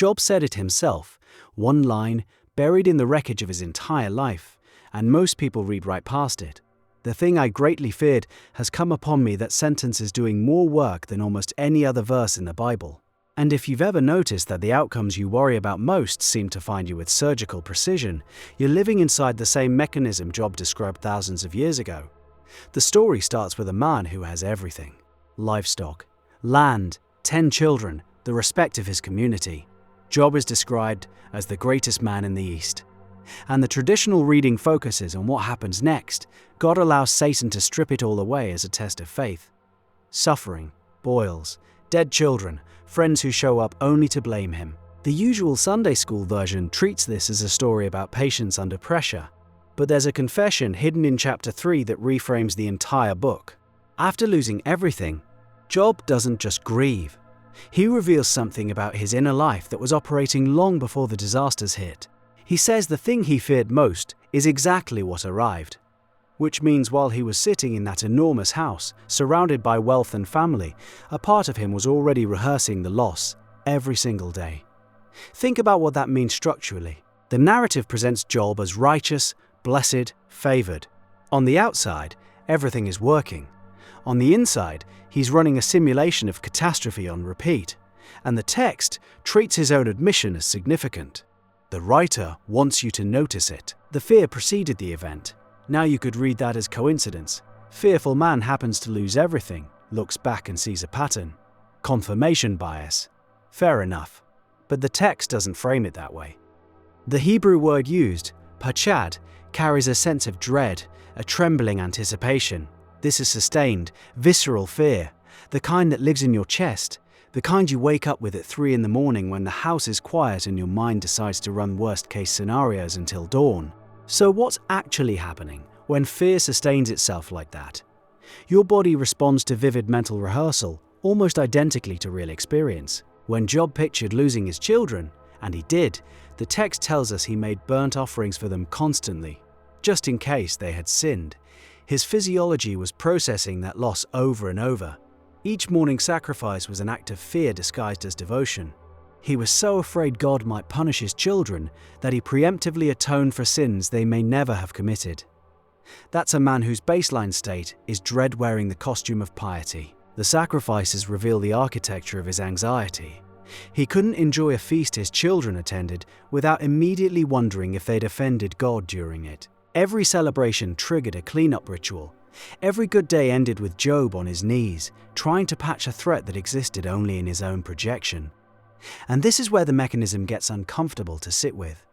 Job said it himself, one line, buried in the wreckage of his entire life, and most people read right past it. The thing I greatly feared has come upon me. That sentence is doing more work than almost any other verse in the Bible. And if you've ever noticed that the outcomes you worry about most seem to find you with surgical precision, you're living inside the same mechanism Job described thousands of years ago. The story starts with a man who has everything: livestock, land, 10 children, the respect of his community. Job is described as the greatest man in the East. And the traditional reading focuses on what happens next. God allows Satan to strip it all away as a test of faith. Suffering, boils, dead children, friends who show up only to blame him. The usual Sunday school version treats this as a story about patience under pressure. But there's a confession hidden in chapter 3 that reframes the entire book. After losing everything, Job doesn't just grieve. He reveals something about his inner life that was operating long before the disasters hit. He says the thing he feared most is exactly what arrived. Which means while he was sitting in that enormous house, surrounded by wealth and family, a part of him was already rehearsing the loss every single day. Think about what that means structurally. The narrative presents Job as righteous, blessed, favored. On the outside, everything is working. On the inside, he's running a simulation of catastrophe on repeat. And the text treats his own admission as significant. The writer wants you to notice it. The fear preceded the event. Now you could read that as coincidence. Fearful man happens to lose everything, looks back and sees a pattern. Confirmation bias. Fair enough. But the text doesn't frame it that way. The Hebrew word used, pachad, carries a sense of dread, a trembling anticipation. This is sustained, visceral fear, the kind that lives in your chest, the kind you wake up with at 3 in the morning when the house is quiet and your mind decides to run worst-case scenarios until dawn. So what's actually happening when fear sustains itself like that? Your body responds to vivid mental rehearsal, almost identically to real experience. When Job pictured losing his children, and he did, the text tells us he made burnt offerings for them constantly, just in case they had sinned. His physiology was processing that loss over and over. Each morning sacrifice was an act of fear disguised as devotion. He was so afraid God might punish his children that he preemptively atoned for sins they may never have committed. That's a man whose baseline state is dread wearing the costume of piety. The sacrifices reveal the architecture of his anxiety. He couldn't enjoy a feast his children attended without immediately wondering if they'd offended God during it. Every celebration triggered a cleanup ritual. Every good day ended with Job on his knees, trying to patch a threat that existed only in his own projection. And this is where the mechanism gets uncomfortable to sit with.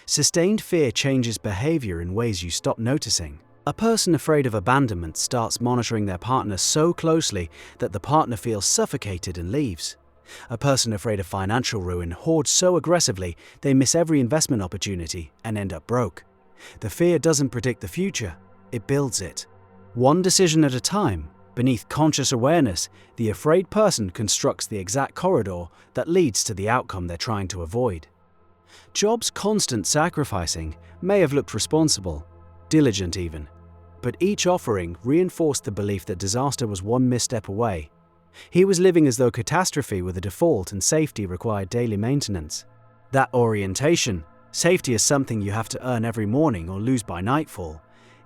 Sustained fear changes behavior in ways you stop noticing. A person afraid of abandonment starts monitoring their partner so closely that the partner feels suffocated and leaves. A person afraid of financial ruin hoards so aggressively they miss every investment opportunity and end up broke. The fear doesn't predict the future, it builds it. One decision at a time, beneath conscious awareness, the afraid person constructs the exact corridor that leads to the outcome they're trying to avoid. Job's constant sacrificing may have looked responsible, diligent even, but each offering reinforced the belief that disaster was one misstep away. He was living as though catastrophe were the default and safety required daily maintenance. That orientation, safety is something you have to earn every morning or lose by nightfall,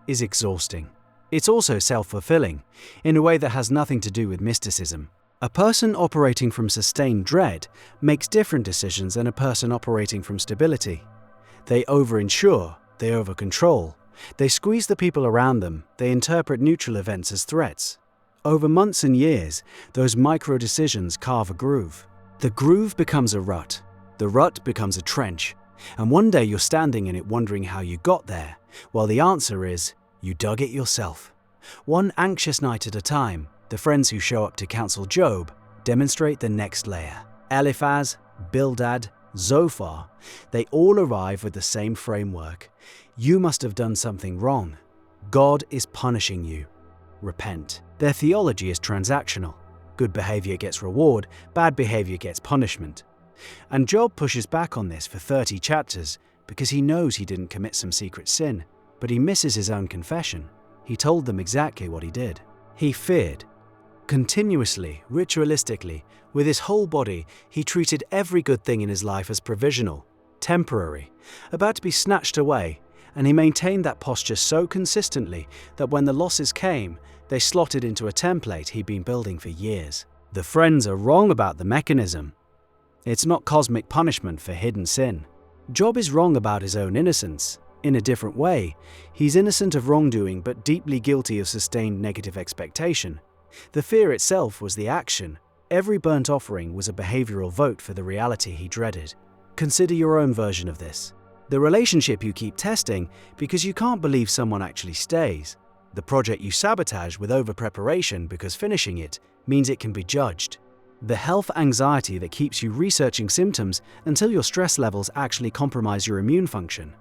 is exhausting. It's also self-fulfilling, in a way that has nothing to do with mysticism. A person operating from sustained dread makes different decisions than a person operating from stability. They over-insure, they over-control, they squeeze the people around them, they interpret neutral events as threats. Over months and years, those micro-decisions carve a groove. The groove becomes a rut, the rut becomes a trench, and one day you're standing in it wondering how you got there, while the answer is, you dug it yourself. One anxious night at a time, the friends who show up to counsel Job demonstrate the next layer. Eliphaz, Bildad, Zophar, they all arrive with the same framework. You must have done something wrong. God is punishing you. Repent. Their theology is transactional. Good behavior gets reward, bad behavior gets punishment. And Job pushes back on this for 30 chapters because he knows he didn't commit some secret sin. But he misses his own confession. He told them exactly what he did. He feared. Continuously, ritualistically, with his whole body, he treated every good thing in his life as provisional, temporary, about to be snatched away, and he maintained that posture so consistently that when the losses came, they slotted into a template he'd been building for years. The friends are wrong about the mechanism. It's not cosmic punishment for hidden sin. Job is wrong about his own innocence. In a different way, he's innocent of wrongdoing but deeply guilty of sustained negative expectation. The fear itself was the action. Every burnt offering was a behavioral vote for the reality he dreaded. Consider your own version of this. The relationship you keep testing because you can't believe someone actually stays. The project you sabotage with over-preparation because finishing it means it can be judged. The health anxiety that keeps you researching symptoms until your stress levels actually compromise your immune function.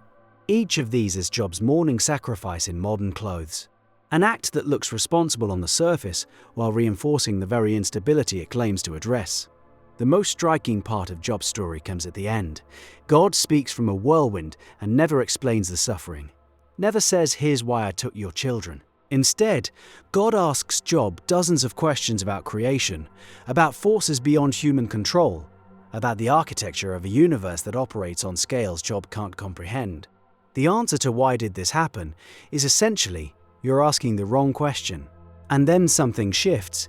Each of these is Job's mourning sacrifice in modern clothes. An act that looks responsible on the surface while reinforcing the very instability it claims to address. The most striking part of Job's story comes at the end. God speaks from a whirlwind and never explains the suffering. Never says, "Here's why I took your children." Instead, God asks Job dozens of questions about creation, about forces beyond human control, about the architecture of a universe that operates on scales Job can't comprehend. The answer to why did this happen is essentially, you're asking the wrong question. And then something shifts.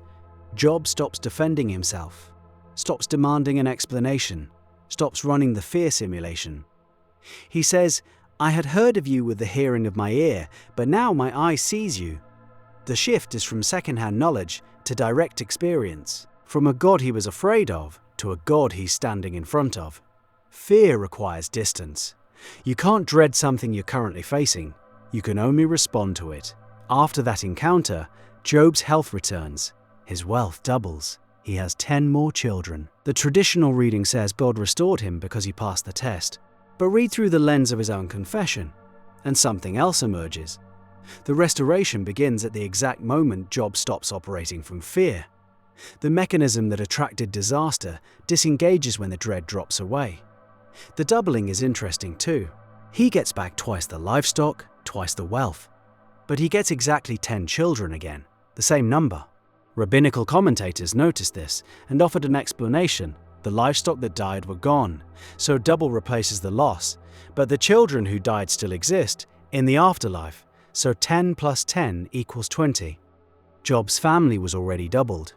Job stops defending himself, stops demanding an explanation, stops running the fear simulation. He says, "I had heard of you with the hearing of my ear, but now my eye sees you." The shift is from second-hand knowledge to direct experience, from a God he was afraid of to a God he's standing in front of. Fear requires distance. You can't dread something you're currently facing. You can only respond to it. After that encounter, Job's health returns. His wealth doubles. He has 10 more children. The traditional reading says God restored him because he passed the test. But read through the lens of his own confession, and something else emerges. The restoration begins at the exact moment Job stops operating from fear. The mechanism that attracted disaster disengages when the dread drops away. The doubling is interesting too. He gets back twice the livestock, twice the wealth. But he gets exactly 10 children again, the same number. Rabbinical commentators noticed this and offered an explanation. The livestock that died were gone, so double replaces the loss, but the children who died still exist in the afterlife, so 10 plus 10 equals 20. Job's family was already doubled.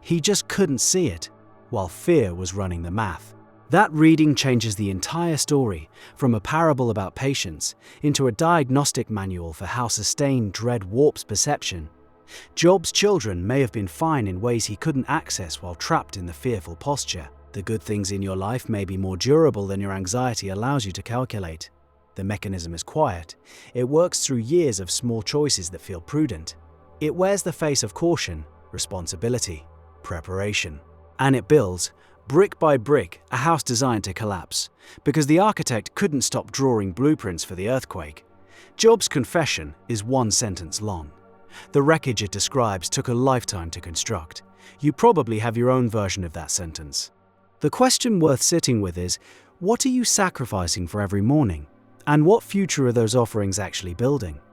He just couldn't see it, while fear was running the math. That reading changes the entire story, from a parable about patience into a diagnostic manual for how sustained dread warps perception. Job's children may have been fine in ways he couldn't access while trapped in the fearful posture. The good things in your life may be more durable than your anxiety allows you to calculate. The mechanism is quiet. It works through years of small choices that feel prudent. It wears the face of caution, responsibility, preparation. And it builds, brick by brick, a house designed to collapse, because the architect couldn't stop drawing blueprints for the earthquake. Job's confession is one sentence long. The wreckage it describes took a lifetime to construct. You probably have your own version of that sentence. The question worth sitting with is, what are you sacrificing for every morning? And what future are those offerings actually building?